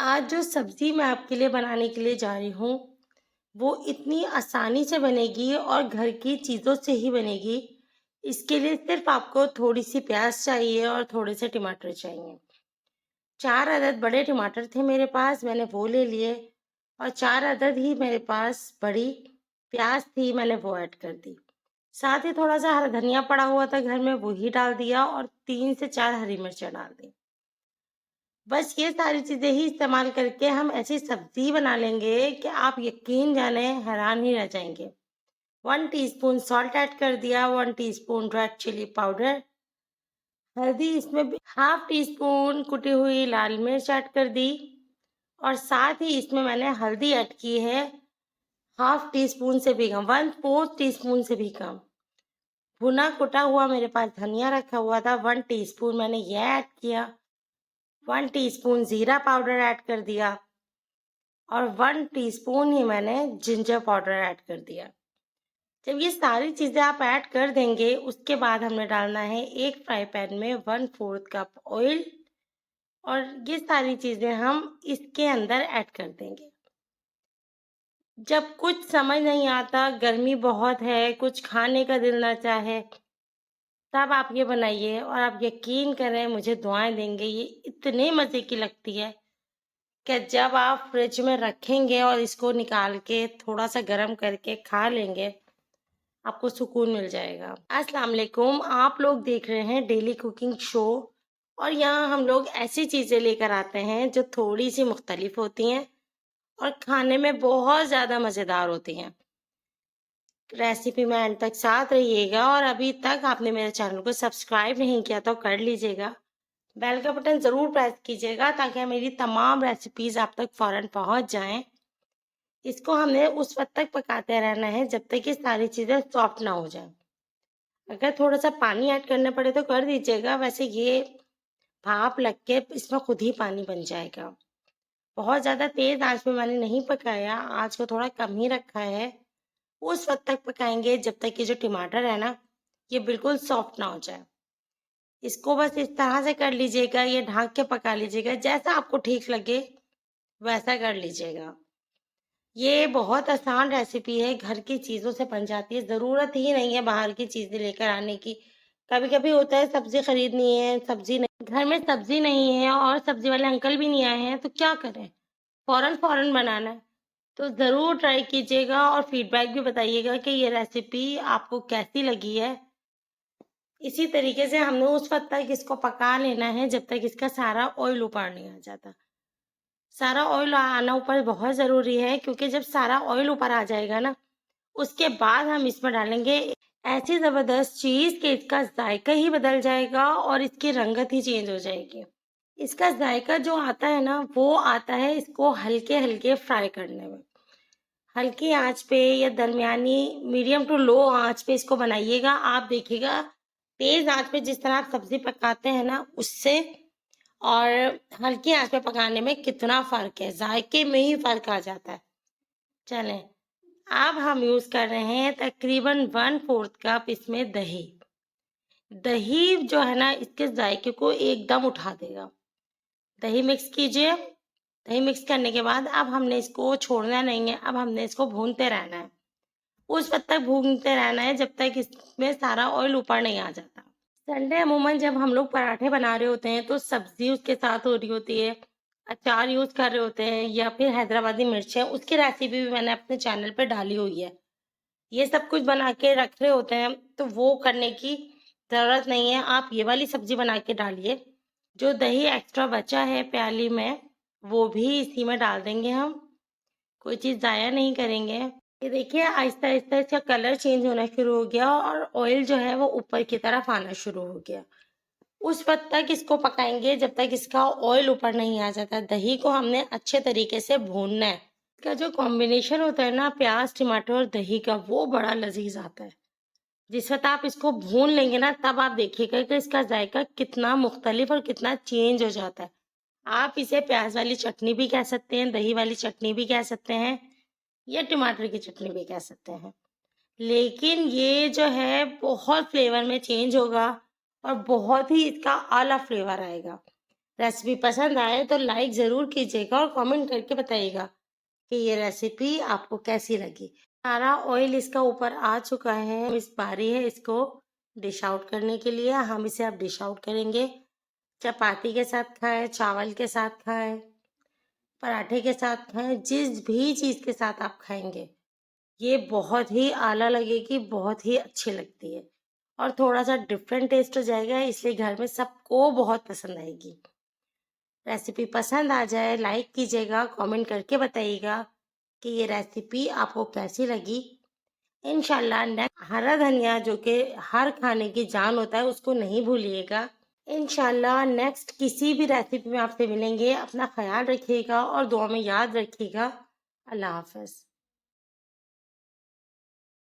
आज जो सब्ज़ी मैं आपके लिए बनाने के लिए जा रही हूँ, वो इतनी आसानी से बनेगी और घर की चीज़ों से ही बनेगी। इसके लिए सिर्फ़ आपको थोड़ी-सी प्याज़ चाहिए और थोड़े से टमाटर चाहिए। 4 अदद बड़े टमाटर थे मेरे पास, मैंने वो ले लिए और 4 अदद ही मेरे पास बड़ी प्याज़ थी, मैंने वो ऐड कर दी। साथ ही थोड़ा-सा हरा धनिया पड़ा हुआ था घर में, वो ही डाल दिया और 3 से 4 हरी मिर्चें डाल दी। बस ये सारी चीज़ें ही इस्तेमाल करके हम ऐसी सब्ज़ी बना लेंगे कि आप यकीन जाने हैरान ही रह जाएँगे। 1 टीस्पून सॉल्ट ऐड कर दिया, 1 टीस्पून रेड चिली पाउडर, हल्दी इसमें भी हाफ टी स्पून कुटी हुई लाल मिर्च ऐड कर दी और साथ ही इसमें मैंने हल्दी ऐड की है हाफ टी स्पून से भी कम, 1/4 टीस्पून से भी कम। भुना कुटा हुआ मेरे पास धनिया रखा हुआ था, 1 टीस्पून मैंने ये ऐड किया, 1 टीस्पून जीरा पाउडर ऐड कर दिया और 1 टीस्पून ही मैंने जिंजर पाउडर ऐड कर दिया। जब ये सारी चीज़ें आप ऐड कर देंगे, उसके बाद हमें डालना है एक फ्राई पैन में 1/4 कप ऑयल और ये सारी चीज़ें हम इसके अंदर ऐड कर देंगे। जब कुछ समझ नहीं आता, गर्मी बहुत है, कुछ खाने का दिल ना चाहे, तब आप ये बनाइए और आप यकीन करें मुझे दुआएँ देंगे, ये इतने मज़े की लगती है कि जब आप फ्रिज में रखेंगे और इसको निकाल के थोड़ा-सा गरम करके खा लेंगे, आपको सुकून मिल जाएगा। अस्सलाम वालेकुम, आप लोग देख रहे हैं डेली कुकिंग शो और यहाँ हम लोग ऐसी चीज़ें लेकर आते हैं जो थोड़ी-सी मुख्तलिफ होती हैं और खाने में बहुत ज़्यादा मज़ेदार होती हैं। रेसिपी में एंड तक साथ रहिएगा और अभी तक आपने मेरे चैनल को सब्सक्राइब नहीं किया तो कर लीजिएगा। बेल का बटन ज़रूर प्रेस कीजिएगा ताकि मेरी तमाम रेसिपीज़ आप तक फ़ौरन पहुँच जाएँ। इसको हमने उस वक़्त तक पकाते रहना है जब तक ये सारी चीज़ें सॉफ्ट ना हो जाएँ। अगर थोड़ा-सा पानी ऐड करना पड़े तो कर दीजिएगा, वैसे ये भाप लग के इसमें खुद ही पानी बन जाएगा। बहुत ज़्यादा तेज़ आँच पे मैंने नहीं पकाया, आँच को थोड़ा कम ही रखा है। उस वक़्त तक पकाएँगे जब तक ये जो टमाटर है ना, ये बिल्कुल सॉफ्ट ना हो जाए। इसको बस इस तरह से कर लीजिएगा, ये ढक के पका लीजिएगा, जैसा आपको ठीक लगे वैसा कर लीजिएगा। ये बहुत आसान रेसिपी है, घर की चीज़ों से बन जाती है, ज़रूरत ही नहीं है बाहर की चीज़ें लेकर आने की। कभी-कभी होता है सब्ज़ी खरीदनी है, सब्ज़ी नहीं घर में सब्ज़ी नहीं है और सब्ज़ी वाले अंकल भी नहीं आए हैं, तो क्या करें? फ़ौरन-फ़ौरन बनाना है। तो ज़रूर ट्राई कीजिएगा और फीडबैक भी बताइएगा कि ये रेसिपी आपको कैसी लगी है। इसी तरीके से हमने उस वक़्त तक इसको पका लेना है जब तक इसका सारा ऑयल ऊपर नहीं आ जाता। सारा ऑयल आना ऊपर बहुत ज़रूरी है क्योंकि जब सारा ऑयल ऊपर आ जाएगा ना, उसके बाद हम इसमें डालेंगे ऐसी ज़बरदस्त चीज़ कि इसका ज़ायका ही बदल जाएगा और इसकी रंगत ही चेंज हो जाएगी। इसका ज़ायका जो आता है ना, वो आता है इसको हल्के-हल्के फ्राई करने में। हल्की आँच पे या दरमियानी मीडियम टू लो आँच पे इसको बनाइएगा। आप देखिएगा तेज़ आँच पे जिस तरह आप सब्ज़ी पकाते हैं ना, उससे और हल्की आँच पे पकाने में कितना फ़र्क है, ज़ायके में ही फ़र्क आ जाता है। चलें, अब हम यूज़ कर रहे हैं तकरीबन 1/4 कप इसमें दही। दही जो है ना इसके ज़ायके को एकदम उठा देगा। दही मिक्स कीजिए, दही मिक्स करने के बाद अब हमने इसको छोड़ना नहीं है, अब हमने इसको भूनते रहना है। उस वक़्त तक भूनते रहना है जब तक इसमें सारा ऑयल ऊपर नहीं आ जाता। संडे अमूमन जब हम लोग पराठे बना रहे होते हैं तो सब्ज़ी उसके साथ हो रही होती है, अचार यूज़ कर रहे होते हैं या फिर हैदराबादी मिर्चें, उसकी रेसिपी भी मैंने अपने चैनल पे डाली हुई है। ये सब कुछ बना के रख रहे होते हैं तो वो करने की ज़रूरत नहीं है, आप ये वाली सब्ज़ी बना के डालिए। जो दही एक्स्ट्रा बचा है प्याली में, वो भी इसी में डाल देंगे हम, कोई चीज़ ज़ाया नहीं करेंगे। ये देखिए आहिस्ता-आहिस्ता इसका कलर चेंज होना शुरू हो गया और ऑयल जो है वो ऊपर की तरफ आना शुरू हो गया। उस वक़्त तक इसको पकाएँगे जब तक इसका ऑयल ऊपर नहीं आ जाता। दही को हमने अच्छे तरीके से भूनना है। इसका जो कॉम्बिनेशन होता है ना प्याज़, टमाटर और दही का वो बड़ा लज़ीज़ आता है। जिस वक़्त आप इसको भून लेंगे ना तब आप देखिएगा कि इसका ज़ायका कितना मुख्तलिफ और कितना चेंज हो जाता है। आप इसे प्याज़ वाली चटनी भी कह सकते हैं, दही वाली चटनी भी कह सकते हैं या टमाटर की चटनी भी कह सकते हैं। लेकिन ये जो है बहुत फ्लेवर में चेंज होगा और बहुत ही इसका आला फ्लेवर आएगा। रेसिपी पसंद आए तो लाइक ज़रूर कीजिएगा और कमेंट करके बताइएगा कि ये रेसिपी आपको कैसी लगी। सारा ऑयल इसका ऊपर आ चुका है, इस बारी है इसको डिश आउट करने के लिए। हम इसे अब डिश आउट करेंगे। चपाती के साथ खाएं, चावल के साथ खाएं, पराठे के साथ खाएं, जिस भी चीज़ के साथ आप खाएंगे ये बहुत ही आला लगेगी, बहुत ही अच्छी लगती है और थोड़ा-सा डिफरेंट टेस्ट हो जाएगा, इसलिए घर में सबको बहुत पसंद आएगी। रेसिपी पसंद आ जाए लाइक कीजिएगा, कमेंट करके बताइएगा कि ये रेसिपी आपको कैसी लगी। इंशाल्लाह नेक्स्ट हरा धनिया जो कि हर खाने की जान होता है उसको नहीं भूलिएगा। इंशाल्लाह नेक्स्ट किसी भी रेसिपी में आपसे मिलेंगे। अपना ख्याल रखिएगा और दुआ में याद रखिएगा। अल्लाह हाफ़िज़।